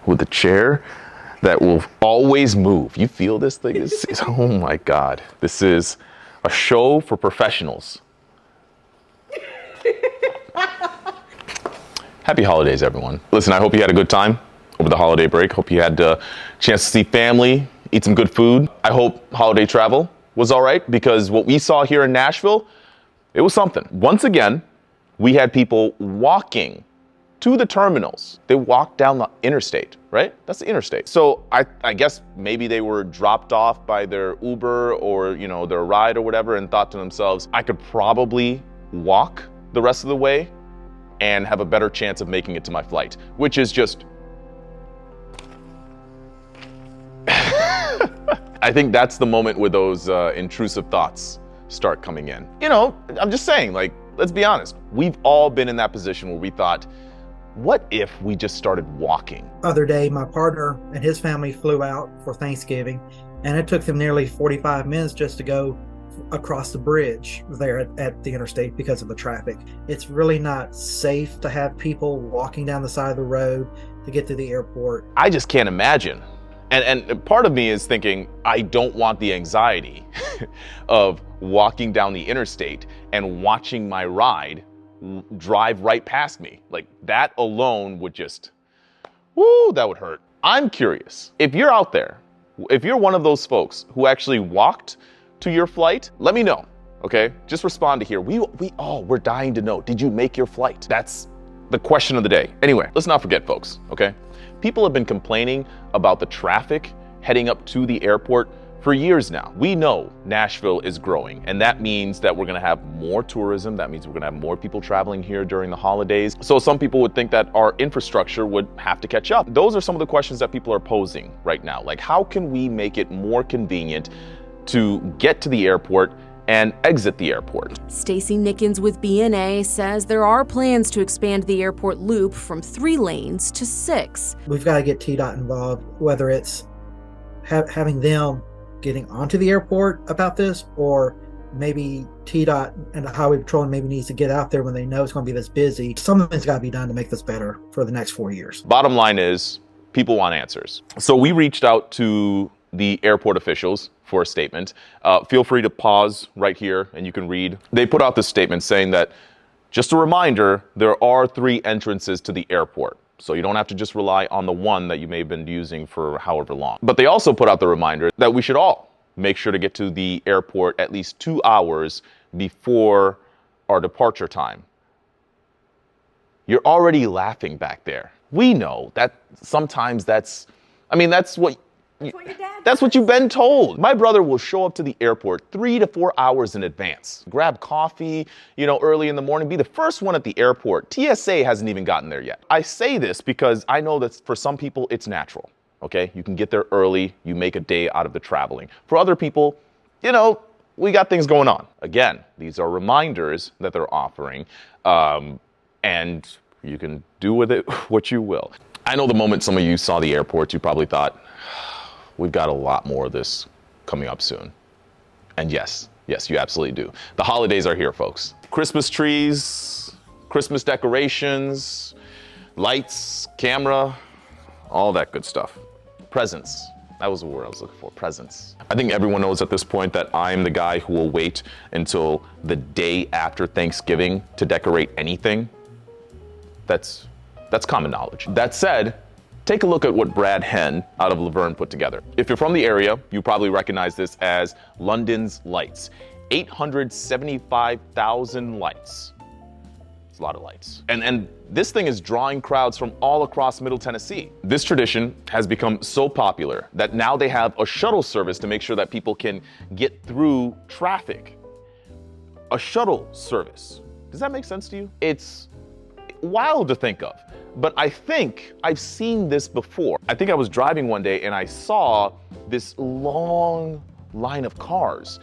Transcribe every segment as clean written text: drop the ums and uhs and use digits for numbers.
with a chair that will always move. You feel this thing? Oh my God. This is a show for professionals. Happy holidays, everyone. Listen, I hope you had a good time over the holiday break. Hope you had a chance to see family, eat some good food. I hope holiday travel was all right, because what we saw here in Nashville, it was something. Once again, we had people walking to the terminals. They walked down the interstate, right? That's the interstate. So I guess maybe they were dropped off by their Uber or, you know, their ride or whatever, and thought to themselves, I could probably walk the rest of the way and have a better chance of making it to my flight, which is just, I think that's the moment where those intrusive thoughts start coming in. You know, I'm just saying, like, let's be honest. We've all been in that position where we thought, what if we just started walking? Other day, my partner and his family flew out for Thanksgiving, and it took them nearly 45 minutes just to go across the bridge there at the interstate because of the traffic. It's really not safe to have people walking down the side of the road to get to the airport. I just can't imagine. And part of me is thinking, I don't want the anxiety of walking down the interstate and watching my ride drive right past me. Like, that alone would just, woo, that would hurt. I'm curious, if you're out there, if you're one of those folks who actually walked to your flight, let me know, okay? Just respond to here. We're dying to know, did you make your flight? That's the question of the day. Anyway, let's not forget, folks, okay? People have been complaining about the traffic heading up to the airport for years now. We know Nashville is growing, and that means that we're gonna have more tourism. That means we're gonna have more people traveling here during the holidays. So some people would think that our infrastructure would have to catch up. Those are some of the questions that people are posing right now. Like, how can we make it more convenient to get to the airport and exit the airport? Stacy Nickens with BNA says there are plans to expand the airport loop from 3 lanes to 6. We've got to get TDOT involved, whether it's having them getting onto the airport about this, or maybe TDOT and the Highway Patrol maybe needs to get out there when they know it's going to be this busy. Something's got to be done to make this better for the next 4 years. Bottom line is, people want answers. So we reached out to the airport officials for a statement. Feel free to pause right here and you can read. They put out this statement saying that, just a reminder, there are 3 entrances to the airport. So you don't have to just rely on the one that you may have been using for however long. But they also put out the reminder that we should all make sure to get to the airport at least 2 hours before our departure time. You're already laughing back there. We know that sometimes that's what you've been told. My brother will show up to the airport 3 to 4 hours in advance, grab coffee, early in the morning, be the first one at the airport. TSA hasn't even gotten there yet. I say this because I know that for some people it's natural, okay? You can get there early, you make a day out of the traveling. For other people, we got things going on. Again, these are reminders that they're offering, and you can do with it what you will. I know the moment some of you saw the airport, you probably thought, we've got a lot more of this coming up soon. And yes, you absolutely do. The holidays are here, folks. Christmas trees, Christmas decorations, lights, camera, all that good stuff. Presents. That was the word I was looking for, presents. I think everyone knows at this point that I'm the guy who will wait until the day after Thanksgiving to decorate anything. That's common knowledge. That said, take a look at what Brad Henn out of Laverne put together. If you're from the area, you probably recognize this as London's Lights. 875,000 lights. It's a lot of lights. And this thing is drawing crowds from all across Middle Tennessee. This tradition has become so popular that now they have a shuttle service to make sure that people can get through traffic. A shuttle service. Does that make sense to you? It's wild to think of. But I think I've seen this before. I think I was driving one day and I saw this long line of cars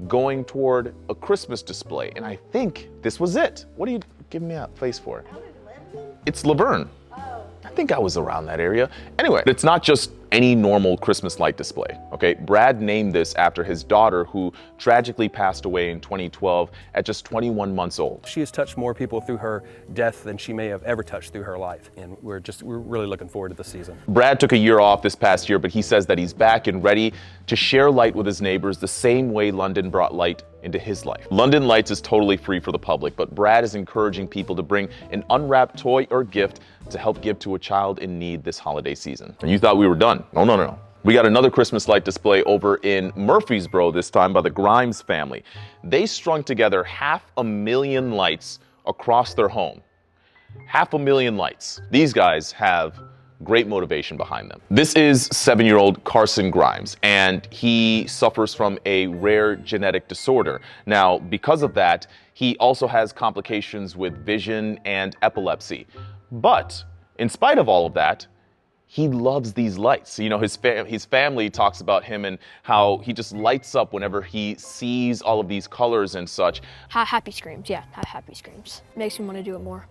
going toward a Christmas display. And I think this was it. What are you giving me a face for? Out in Linden? It's Laverne. Oh. I think I was around that area. Anyway, it's not just any normal Christmas light display, okay? Brad named this after his daughter, who tragically passed away in 2012 at just 21 months old. She has touched more people through her death than she may have ever touched through her life, and we're really looking forward to the season. Brad took a year off this past year, but he says that he's back and ready to share light with his neighbors the same way London brought light into his life. London Lights is totally free for the public, but Brad is encouraging people to bring an unwrapped toy or gift to help give to a child in need this holiday season. And you thought we were done. No. We got another Christmas light display over in Murfreesboro, this time by the Grimes family. They strung together 500,000 lights across their home. 500,000 lights. These guys have great motivation behind them. This is 7-year-old Carson Grimes, and he suffers from a rare genetic disorder. Now, because of that, he also has complications with vision and epilepsy. But in spite of all of that, he loves these lights. You know, his family talks about him and how he just lights up whenever he sees all of these colors and such. Happy screams, yeah, happy screams. Makes me want to do it more.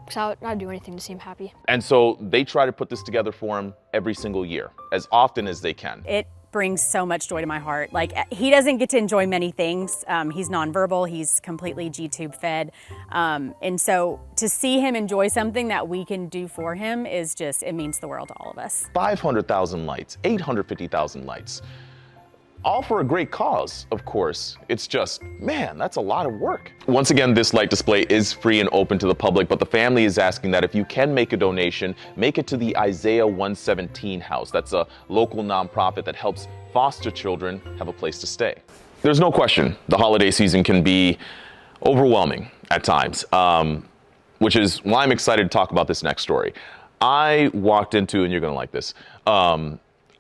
Because I'd do anything to see him happy. And so they try to put this together for him every single year, as often as they can. It brings so much joy to my heart. Like, he doesn't get to enjoy many things. He's nonverbal, he's completely G-tube fed. And so to see him enjoy something that we can do for him is just, it means the world to all of us. 500,000 lights, 850,000 lights. All for a great cause, of course. It's just, man, that's a lot of work. Once again, this light display is free and open to the public, but the family is asking that if you can make a donation, make it to the Isaiah 117 House. That's a local nonprofit that helps foster children have a place to stay. There's no question the holiday season can be overwhelming at times, which is why I'm excited to talk about this next story. I walked into, and you're gonna like this,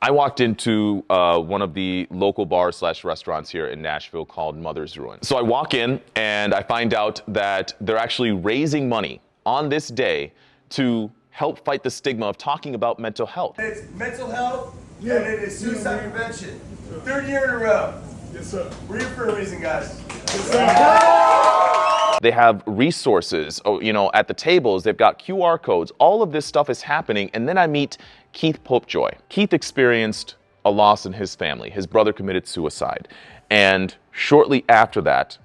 I walked into one of the local bars / restaurants here in Nashville called Mother's Ruin. So I walk in and I find out that they're actually raising money on this day to help fight the stigma of talking about mental health. It's mental health and it is suicide prevention. 3rd year in a row. Yes, sir. We're here for a reason, guys. Yes, sir. They have resources, you know, at the tables. They've got QR codes. All of this stuff is happening. And then I meet Keith Popejoy. Keith experienced a loss in his family. His brother committed suicide. And shortly after that,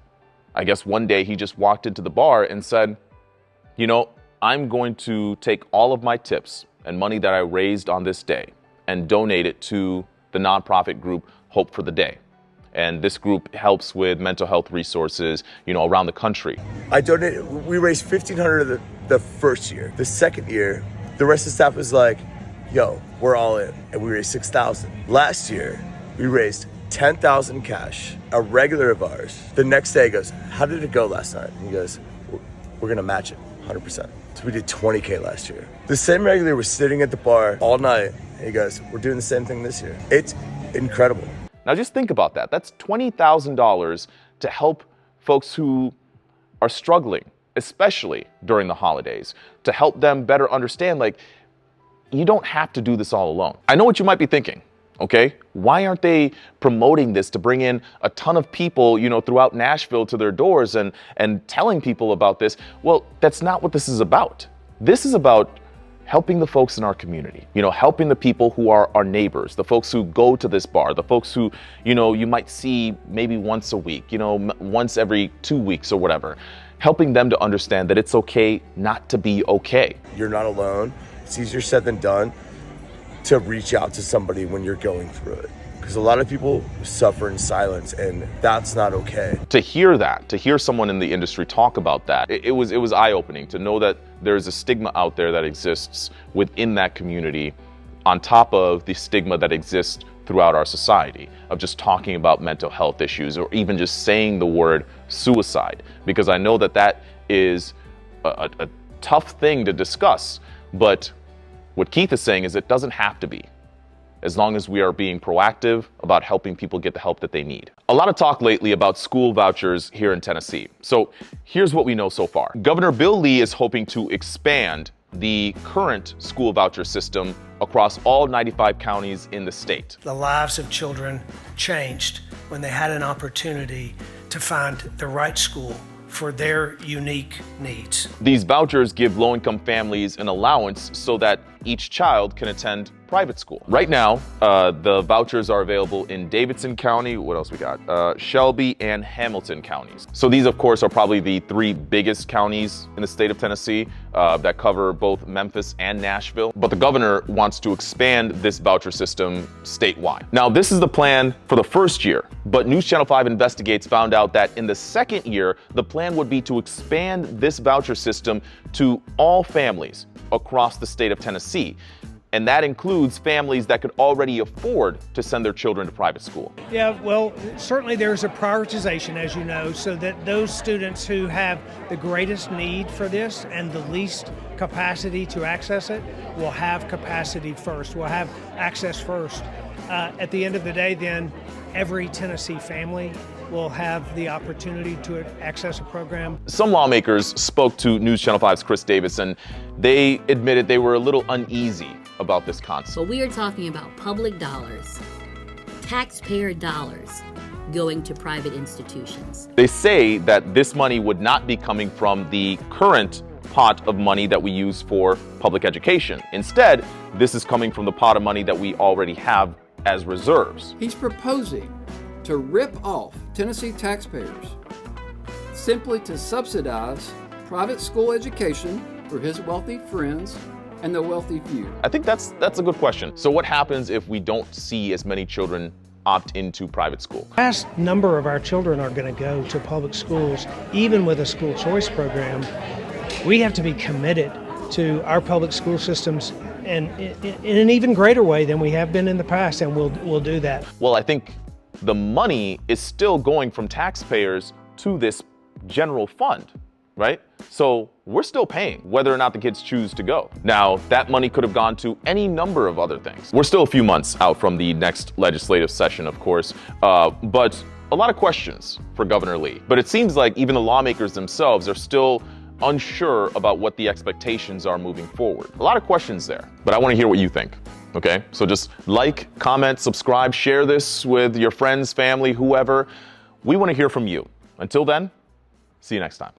I guess one day he just walked into the bar and said, you know, I'm going to take all of my tips and money that I raised on this day and donate it to the nonprofit group Hope for the Day. And this group helps with mental health resources, you know, around the country. We raised $1,500 the first year. The second year, the rest of the staff was like, yo, we're all in. And we raised $6,000. Last year, we raised $10,000 cash. A regular of ours, the next day goes, how did it go last night? And he goes, we're gonna match it 100%. So we did $20K last year. The same regular was sitting at the bar all night. And he goes, we're doing the same thing this year. It's incredible. Now just think about that. That's $20,000 to help folks who are struggling, especially during the holidays, to help them better understand, like, you don't have to do this all alone. I know what you might be thinking, okay? Why aren't they promoting this to bring in a ton of people, you know, throughout Nashville to their doors and telling people about this? Well, that's not what this is about. This is about helping the folks in our community, you know, helping the people who are our neighbors, the folks who go to this bar, the folks who, you know, you might see maybe once a week, you know, once every 2 weeks or whatever, helping them to understand that it's okay not to be okay. You're not alone. It's easier said than done to reach out to somebody when you're going through it. Because a lot of people suffer in silence, and that's not okay. To hear that, to hear someone in the industry talk about that, it was eye-opening to know that there's a stigma out there that exists within that community, on top of the stigma that exists throughout our society of just talking about mental health issues or even just saying the word suicide. Because I know that that is a tough thing to discuss, but what Keith is saying is it doesn't have to be, as long as we are being proactive about helping people get the help that they need. A lot of talk lately about school vouchers here in Tennessee. So here's what we know so far. Governor Bill Lee is hoping to expand the current school voucher system across all 95 counties in the state. The lives of children changed when they had an opportunity to find the right school for their unique needs. These vouchers give low-income families an allowance so that each child can attend private school. Right now, the vouchers are available in Davidson County, what else we got? Shelby and Hamilton counties. So these, of course, are probably the 3 biggest counties in the state of Tennessee that cover both Memphis and Nashville. But the governor wants to expand this voucher system statewide. Now, this is the plan for the first year, but News Channel 5 Investigates found out that in the second year, the plan would be to expand this voucher system to all families across the state of Tennessee. And that includes families that could already afford to send their children to private school. Yeah, well, certainly there's a prioritization, as you know, so that those students who have the greatest need for this and the least capacity to access it will have capacity first, will have access first. At the end of the day, then, every Tennessee family will have the opportunity to access a program. Some lawmakers spoke to News Channel 5's Chris Davis, and they admitted they were a little uneasy about this concept. So we are talking about public dollars, taxpayer dollars, going to private institutions. They say that this money would not be coming from the current pot of money that we use for public education. Instead, this is coming from the pot of money that we already have as reserves. He's proposing to rip off Tennessee taxpayers simply to subsidize private school education for his wealthy friends and the wealthy few. I think that's a good question. So what happens if we don't see as many children opt into private school? A vast number of our children are going to go to public schools, even with a school choice program. We have to be committed to our public school systems and in an even greater way than we have been in the past, and we'll do that. Well, I think the money is still going from taxpayers to this general fund, right? So we're still paying whether or not the kids choose to go. Now, that money could have gone to any number of other things. We're still a few months out from the next legislative session, of course, but a lot of questions for Governor Lee. But it seems like even the lawmakers themselves are still unsure about what the expectations are moving forward. A lot of questions there, but I want to hear what you think. Okay, so just like, comment, subscribe, share this with your friends, family, whoever. We want to hear from you. Until then, see you next time.